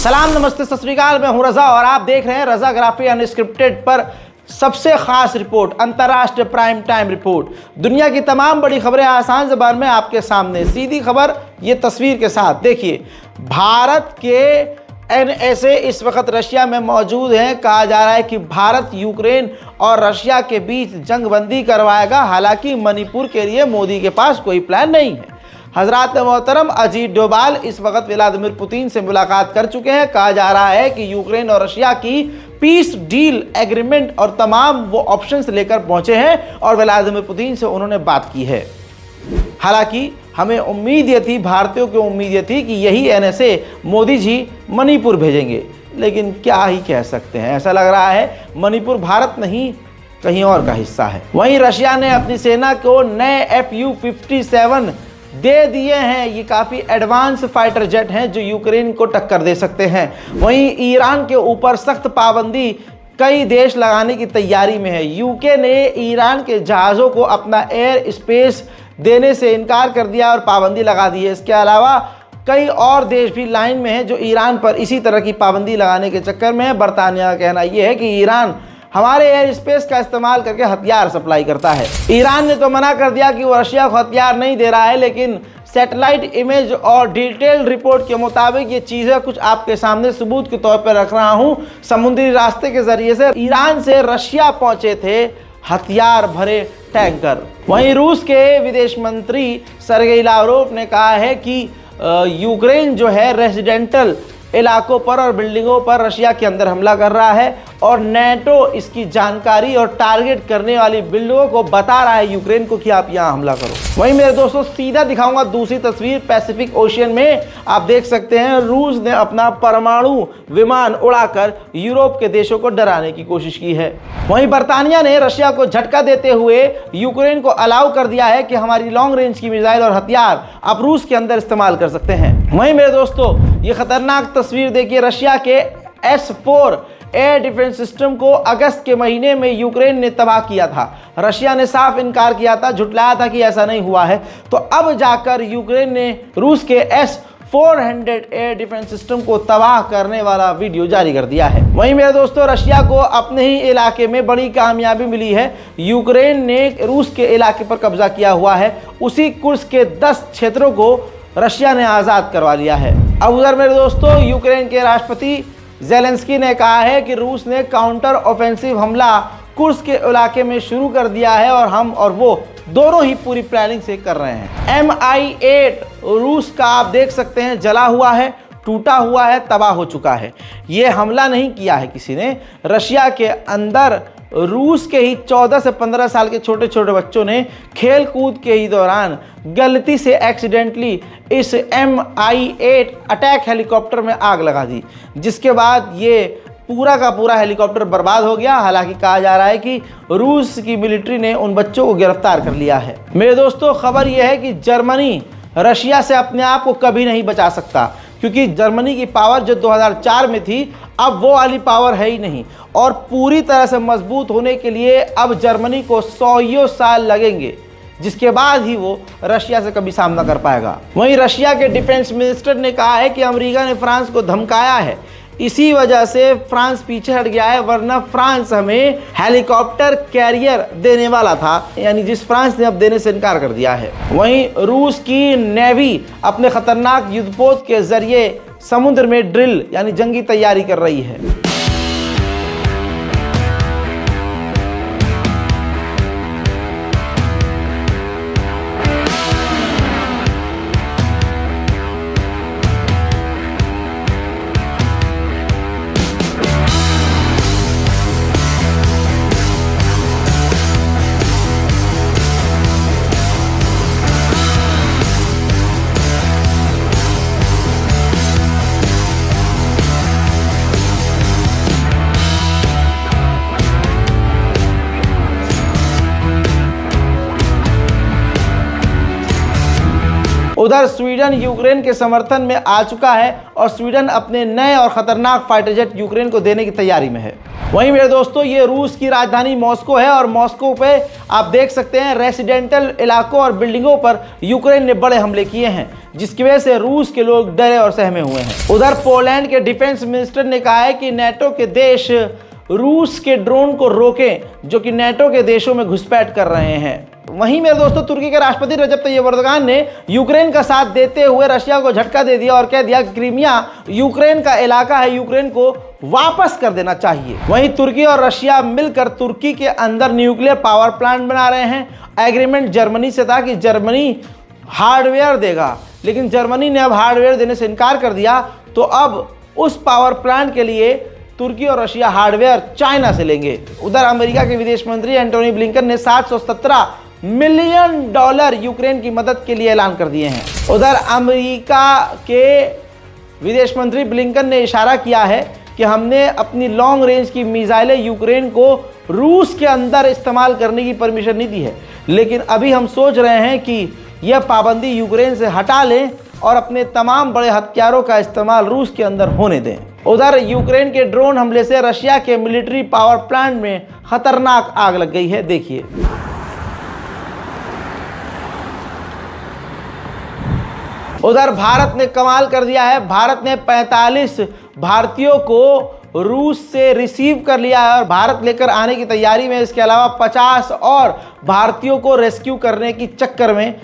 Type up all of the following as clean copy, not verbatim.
सलाम, नमस्ते, सत श्री अकाल। मैं हूं रजा और आप देख रहे हैं रजाग्राफी अनस्क्रिप्टेड पर सबसे खास रिपोर्ट, अंतर्राष्ट्रीय प्राइम टाइम रिपोर्ट। दुनिया की तमाम बड़ी खबरें आसान ज़बान में आपके सामने। सीधी खबर ये तस्वीर के साथ देखिए। भारत के एनएसए इस वक्त रशिया में मौजूद हैं। कहा जा रहा है कि भारत यूक्रेन और रशिया के बीच जंगबंदी करवाएगा। हालांकि मणिपुर के लिए मोदी के पास कोई प्लान नहीं है। हजरात मोहतरम अजीत डोभाल इस वक्त व्लादिमीर पुतिन से मुलाकात कर चुके हैं। कहा जा रहा है कि यूक्रेन और रशिया की पीस डील एग्रीमेंट और तमाम वो ऑप्शंस लेकर पहुंचे हैं और व्लादिमीर पुतिन से उन्होंने बात की है। हालांकि हमें उम्मीद ये थी, भारतीयों की उम्मीद ये थी कि यही एनएसए मोदी जी मणिपुर भेजेंगे, लेकिन क्या ही कह सकते हैं। ऐसा लग रहा है मणिपुर भारत नहीं कहीं और का हिस्सा है। वहीं रशिया ने अपनी सेना को नए FU-57 दे दिए हैं। ये काफ़ी एडवांस फाइटर जेट हैं जो यूक्रेन को टक्कर दे सकते हैं। वहीं ईरान के ऊपर सख्त पाबंदी कई देश लगाने की तैयारी में है। यूके ने ईरान के जहाज़ों को अपना एयर स्पेस देने से इनकार कर दिया और पाबंदी लगा दी है। इसके अलावा कई और देश भी लाइन में हैं जो ईरान पर इसी तरह की पाबंदी लगाने के चक्कर में है। बरतानिया का कहना यह है कि ईरान हमारे एयर स्पेस का इस्तेमाल करके हथियार सप्लाई करता है। ईरान ने तो मना कर दिया कि वो रशिया को हथियार नहीं दे रहा है, लेकिन सैटेलाइट इमेज और डिटेल रिपोर्ट के मुताबिक ये चीज़ें कुछ आपके सामने सबूत के तौर पर रख रहा हूँ। समुद्री रास्ते के जरिए से ईरान से रशिया पहुंचे थे हथियार भरे टैंकर। वहीं रूस के विदेश मंत्री सर्गेई लावरोव ने कहा है कि यूक्रेन जो है रेजिडेंटल इलाकों पर और बिल्डिंगों पर रशिया के अंदर हमला कर रहा है और नेटो इसकी जानकारी और टारगेट करने वाली बिल्डिंगों को बता रहा है यूक्रेन को कि आप यहां हमला करो। वहीं मेरे दोस्तों सीधा दिखाऊंगा दूसरी तस्वीर। पैसिफिक ओशियन में आप देख सकते हैं रूस ने अपना परमाणु विमान उड़ाकर यूरोप के देशों को डराने की कोशिश की है। वहीं बरतानिया ने रशिया को झटका देते हुए यूक्रेन को अलाउ कर दिया है कि हमारी लॉन्ग रेंज की मिसाइल और हथियार आप रूस के अंदर इस्तेमाल कर सकते हैं। वहीं मेरे दोस्तों ये खतरनाक तस्वीर देखिए। रशिया के S-4 एयर डिफेंस सिस्टम को अगस्त के महीने में यूक्रेन ने तबाह किया था। रशिया ने साफ इनकार किया था, झुटलाया था कि ऐसा नहीं हुआ है। तो अब जाकर यूक्रेन ने रूस के S-400 एयर डिफेंस सिस्टम को तबाह करने वाला वीडियो जारी कर दिया है। वहीं मेरे दोस्तों रशिया को अपने ही इलाके में बड़ी कामयाबी मिली है। यूक्रेन ने रूस के इलाके पर कब्जा किया हुआ है। उसी कुर्स्क के 10 क्षेत्रों को रशिया ने आज़ाद करवा लिया है। अब उधर मेरे दोस्तों यूक्रेन के राष्ट्रपति ज़ेलेंस्की ने कहा है कि रूस ने काउंटर ऑफेंसिव हमला कुर्स्क के इलाके में शुरू कर दिया है और हम और वो दोनों ही पूरी प्लानिंग से कर रहे हैं। Mi-8 रूस का आप देख सकते हैं जला हुआ है, टूटा हुआ है, तबाह हो चुका है। ये हमला नहीं किया है किसी ने। रशिया के अंदर रूस के ही 14 से 15 साल के छोटे छोटे बच्चों ने खेल कूद के ही दौरान गलती से एक्सीडेंटली इस Mi-8 अटैक हेलीकॉप्टर में आग लगा दी, जिसके बाद ये पूरा का पूरा हेलीकॉप्टर बर्बाद हो गया। हालांकि कहा जा रहा है कि रूस की मिलिट्री ने उन बच्चों को गिरफ्तार कर लिया है। मेरे दोस्तों खबर यह है कि जर्मनी रशिया से अपने आप को कभी नहीं बचा सकता, क्योंकि जर्मनी की पावर जो 2004 में थी अब वो वाली पावर है ही नहीं। और पूरी तरह से मजबूत होने के लिए अब जर्मनी को 100 साल लगेंगे, जिसके बाद ही वो रशिया से कभी सामना कर पाएगा। वहीं रशिया के डिफेंस मिनिस्टर ने कहा है कि अमेरिका ने फ्रांस को धमकाया है, इसी वजह से फ्रांस पीछे हट गया है, वरना फ्रांस हमें हेलीकॉप्टर कैरियर देने वाला था, यानी जिस फ्रांस ने अब देने से इनकार कर दिया है। वहीं रूस की नेवी अपने खतरनाक युद्धपोत के जरिए समुद्र में ड्रिल यानी जंगी तैयारी कर रही है। उधर स्वीडन यूक्रेन के समर्थन में आ चुका है और स्वीडन अपने नए और खतरनाक फाइटर जेट यूक्रेन को देने की तैयारी में है। वहीं मेरे दोस्तों, ये रूस की राजधानी मॉस्को है और मॉस्को पे आप देख सकते हैं रेसिडेंटल इलाकों और बिल्डिंगों पर यूक्रेन ने बड़े हमले किए हैं, जिसकी वजह से रूस के लोग डरे और सहमे हुए हैं। उधर पोलैंड के डिफेंस मिनिस्टर ने कहा है कि नेटो के देश रूस के ड्रोन को रोकें जो कि नेटो के देशों में घुसपैठ कर रहे हैं। वहीं मेरे दोस्तों, तुर्की के राष्ट्रपति रजब तैयब एर्दोगान ने यूक्रेन का साथ देते हुए रशिया को झटका दे दिया और कह दिया कि क्रीमिया यूक्रेन का इलाका है, यूक्रेन को वापस कर देना चाहिए। वहीं तुर्की और रशिया मिलकर तुर्की के अंदर न्यूक्लियर पावर प्लांट बना रहे हैं। एग्रीमेंट जर्मनी से था कि जर्मनी हार्डवेयर देगा, लेकिन जर्मनी ने अब हार्डवेयर देने से इनकार कर दिया, तो अब उस पावर प्लांट के लिए तुर्की और रशिया हार्डवेयर चाइना से लेंगे। उधर अमेरिका के विदेश मंत्री एंटोनी ब्लिंकन ने $717 मिलियन यूक्रेन की मदद के लिए ऐलान कर दिए हैं। उधर अमेरिका के विदेश मंत्री ब्लिंकन ने इशारा किया है कि हमने अपनी लॉन्ग रेंज की मिसाइलें यूक्रेन को रूस के अंदर इस्तेमाल करने की परमिशन नहीं दी है, लेकिन अभी हम सोच रहे हैं कि यह पाबंदी यूक्रेन से हटा लें और अपने तमाम बड़े हथियारों का इस्तेमाल रूस के अंदर होने दें। उधर यूक्रेन के ड्रोन हमले से रशिया के मिलिट्री पावर प्लांट में खतरनाक आग लग गई है। देखिए, उधर भारत ने कमाल कर दिया है। भारत ने 45 भारतीयों को रूस से रिसीव कर लिया है और भारत लेकर आने की तैयारी में। इसके अलावा 50 और भारतीयों को रेस्क्यू करने की चक्कर में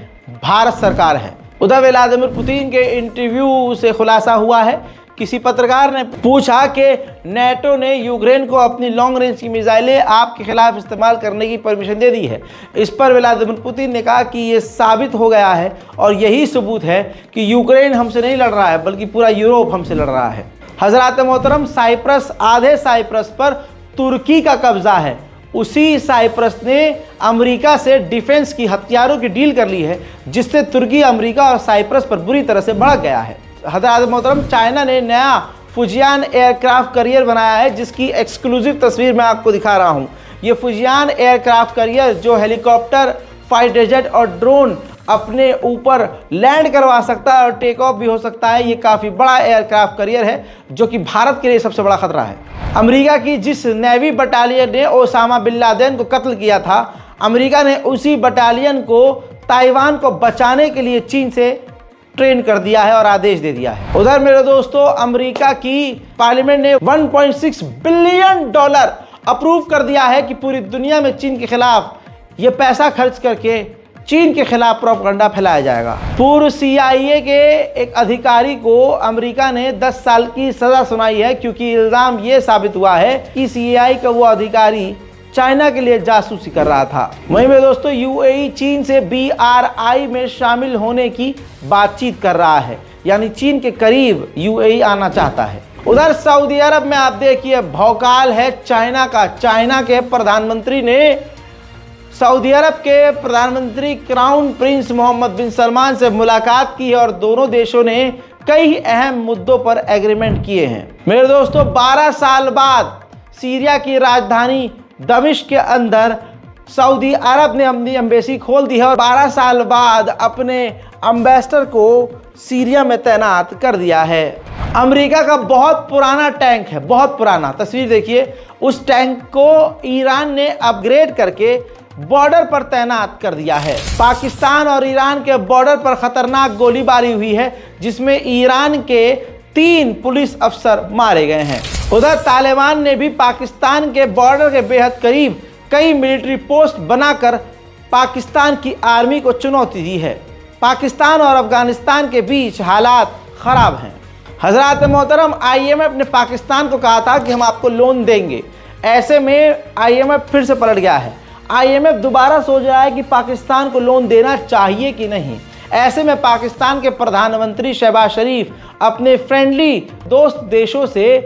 भारत सरकार है। उधर व्लादिमीर पुतिन के इंटरव्यू से खुलासा हुआ है। किसी पत्रकार ने पूछा कि नेटो ने यूक्रेन को अपनी लॉन्ग रेंज की मिसाइलें आपके खिलाफ इस्तेमाल करने की परमिशन दे दी है। इस पर व्लादिमीर पुतिन ने कहा कि ये साबित हो गया है और यही सबूत है कि यूक्रेन हमसे नहीं लड़ रहा है, बल्कि पूरा यूरोप हमसे लड़ रहा है। हजरात मोहतरम, साइप्रस, आधे साइप्रस पर तुर्की का कब्जा है। उसी साइप्रस ने अमेरिका से डिफेंस की हथियारों की डील कर ली है, जिससे तुर्की, अमेरिका और साइप्रस पर बुरी तरह से भड़क गया है। हज़रात मोहतरम, चाइना ने नया फुजियान एयरक्राफ्ट करियर बनाया है, जिसकी एक्सक्लूसिव तस्वीर मैं आपको दिखा रहा हूं। ये फुजियान एयरक्राफ्ट करियर जो हेलीकॉप्टर, फाइटर जेट और ड्रोन अपने ऊपर लैंड करवा सकता है और टेक ऑफ भी हो सकता है। ये काफ़ी बड़ा एयरक्राफ्ट करियर है जो कि भारत के लिए सबसे बड़ा खतरा है। अमेरिका की जिस नेवी बटालियन ने ओसामा बिन लादेन को कत्ल किया था, अमेरिका ने उसी बटालियन को ताइवान को बचाने के लिए चीन से ट्रेन कर दिया है और आदेश दे दिया है। उधर मेरे दोस्तों, अमेरिका की पार्लियामेंट ने $1.6 बिलियन अप्रूव कर दिया है कि पूरी दुनिया में चीन के खिलाफ ये पैसा खर्च करके चीन के खिलाफ प्रोपेगेंडा फैलाया जाएगा। पूर्व CIA के एक अधिकारी को अमेरिका ने 10 साल की सजा सुनाई है, क्योंकि इल्जाम ये साबित हुआ है कि CIA का वो अधिकारी चाइना के लिए जासूसी कर रहा था। वहीं में दोस्तों, UAE चीन से BRI में शामिल होने की बातचीत कर रहा है, यानी चीन के करीब UAE आना चाहता है। उधर सऊदी अरब में आप देखिए भौकाल है चाइना का। चाइना के प्रधानमंत्री ने सऊदी अरब के प्रधानमंत्री क्राउन प्रिंस मोहम्मद बिन सलमान से मुलाकात की है और दोनों देशों ने कई अहम मुद्दों पर एग्रीमेंट किए हैं। मेरे दोस्तों, 12 साल बाद सीरिया की राजधानी दमिश्क के अंदर सऊदी अरब ने अपनी एम्बेसी खोल दी है और 12 साल बाद अपने एम्बेसडर को सीरिया में तैनात कर दिया है। अमेरिका का बहुत पुराना टैंक है, बहुत पुराना। तस्वीर देखिए, उस टैंक को ईरान ने अपग्रेड करके बॉर्डर पर तैनात कर दिया है। पाकिस्तान और ईरान के बॉर्डर पर खतरनाक गोलीबारी हुई है, जिसमें ईरान के 3 पुलिस अफसर मारे गए हैं। उधर तालिबान ने भी पाकिस्तान के बॉर्डर के बेहद करीब कई मिलिट्री पोस्ट बनाकर पाकिस्तान की आर्मी को चुनौती दी है। पाकिस्तान और अफगानिस्तान के बीच हालात खराब हैं। हजरात मोहतरम, IMF ने पाकिस्तान को कहा था कि हम आपको लोन देंगे। ऐसे में IMF फिर से पलट गया है। IMF दोबारा सोच रहा है कि पाकिस्तान को लोन देना चाहिए कि नहीं। ऐसे में पाकिस्तान के प्रधानमंत्री शहबाज शरीफ अपने फ्रेंडली दोस्त देशों से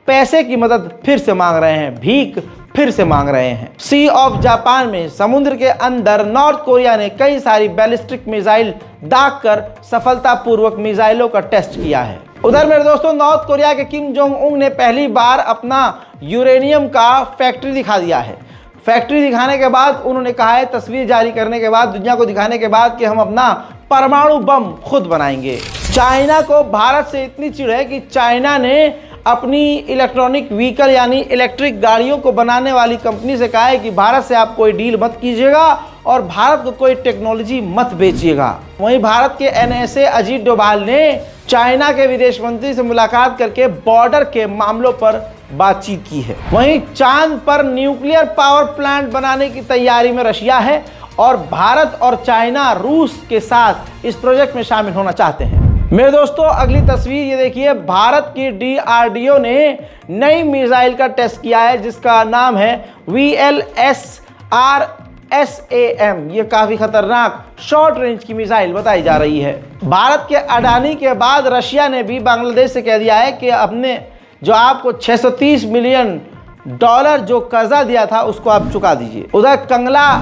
पैसे की मदद फिर से मांग रहे हैं, भीख फिर से मांग रहे हैं। सी ऑफ जापान में समुद्र के अंदर नॉर्थ कोरिया ने कई सारी बैलिस्टिक मिसाइल दागकर सफलतापूर्वक मिसाइलों का टेस्ट किया है। उधर मेरे दोस्तों, नॉर्थ कोरिया के किम जोंग उन ने पहली बार अपना यूरेनियम का फैक्ट्री दिखा दिया है। फैक्ट्री दिखाने के बाद उन्होंने कहा है, तस्वीर जारी करने के बाद, दुनिया को दिखाने के बाद कि हम अपना परमाणु बम खुद बनाएंगे। चाइना को भारत से इतनी चिढ़ है कि चाइना ने अपनी इलेक्ट्रॉनिक व्हीकल यानी इलेक्ट्रिक गाड़ियों को बनाने वाली कंपनी से कहा है कि भारत से आप कोई डील मत कीजिएगा और भारत को कोई टेक्नोलॉजी मत बेचिएगा। वहीं भारत के एनएसए अजीत डोभाल ने चाइना के विदेश मंत्री से मुलाकात करके बॉर्डर के मामलों पर बातचीत की है। वहीं चांद पर न्यूक्लियर पावर प्लांट बनाने की तैयारी में रशिया है और भारत और चाइना रूस के साथ इस प्रोजेक्ट में शामिल होना चाहते हैं। मेरे दोस्तों, अगली तस्वीर ये देखिए, भारत की डीआरडीओ ने नई मिसाइल का टेस्ट किया है जिसका नाम है VLSRSAM। ये काफी खतरनाक शॉर्ट रेंज की मिसाइल बताई जा रही है। भारत के अडानी के बाद रशिया ने भी बांग्लादेश से कह दिया है कि अपने जो आपको $630 मिलियन जो कर्जा दिया था उसको आप चुका दीजिए। उधर कंगला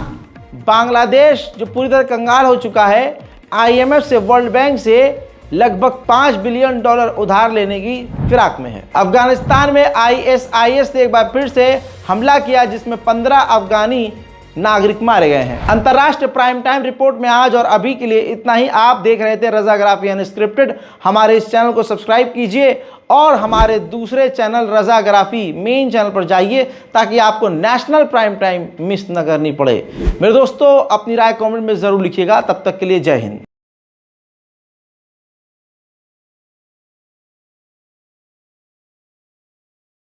बांग्लादेश जो पूरी तरह कंगाल हो चुका है, IMF से, वर्ल्ड बैंक से लगभग $5 बिलियन उधार लेने की फिराक में है। अफगानिस्तान में ISIS ने एक बार फिर से हमला किया जिसमें 15 अफगानी नागरिक मारे गए हैं। अंतर्राष्ट्रीय प्राइम टाइम रिपोर्ट में आज और अभी के लिए इतना ही। आप देख रहे थे रजाग्राफी अनस्क्रिप्टेड। हमारे इस चैनल को सब्सक्राइब कीजिए और हमारे दूसरे चैनल रजाग्राफी मेन चैनल पर जाइए ताकि आपको नेशनल प्राइम टाइम मिस न करनी पड़े। मेरे दोस्तों, अपनी राय कमेंट में जरूर लिखिएगा। तब तक के लिए जय हिंद।